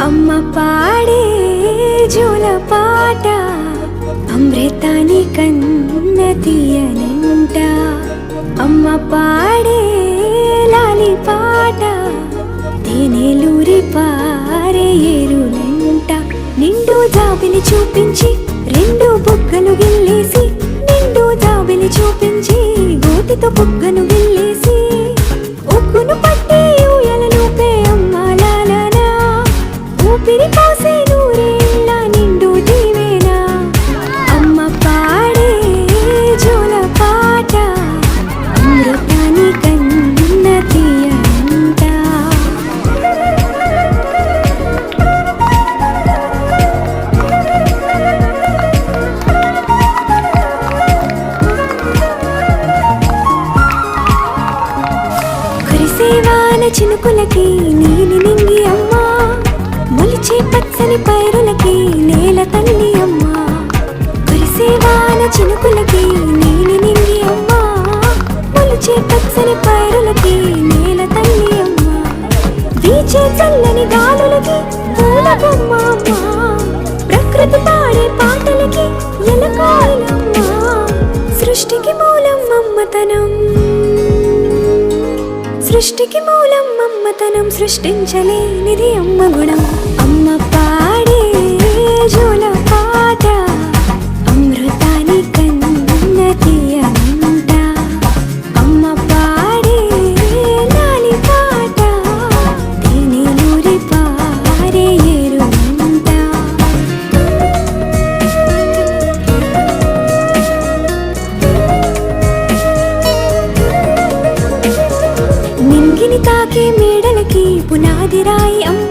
అమ్మ పాడే జోల పాట అమృతాని కన్న తీయనంట. అమ్మ పాడే లాలి పాట తేనెలూరి పారే ఏరులంట. నిండు జాబిలి చూపించి రెండు బుగ్గలు గిల్లేసి, నిండు జాబిలి చూపించి గోటితో బుగ్గను గిల్లేసి, ఉగ్గును పట్టి ఊయలలోపే అమ్మ లాలనా, ఊపిరి పోసే నూరేళ్ళ నిండు దీవేనా. అమ్మ పాడే జోల పాట అమృతాని కన్న తీయంట. కురిసేవాన చినుకులకి నీలి నింగి అమ్మ, మొలిచే పచ్చని పైరులకి నేల తల్లి అమ్మ. కురిసేవాన చినుకులకి నీలి నింగి అమ్మ, మొలిచే పచ్చని పైరులకి నేల తల్లి అమ్మ. వీచే చల్లని గాలులకి పూల బొమ్మ అమ్మ, ప్రకృతి పాడే పాటలకి ఎలకాయలమ్మ. సృష్టికి మూలం అమ్మతనం, సృష్టికి మూలం అమ్మతనం, సృష్టించలేనిది అమ్మ గుణం. అమ్మ పాడే జోల పాట అమృతాని కన్న తీయనంట. అమ్మ పాడే లాలి పాట తేనెలూరి పారే ఏరులంట. నింగిని తాకే మేడలకి పునాది రాయి అమ్మ,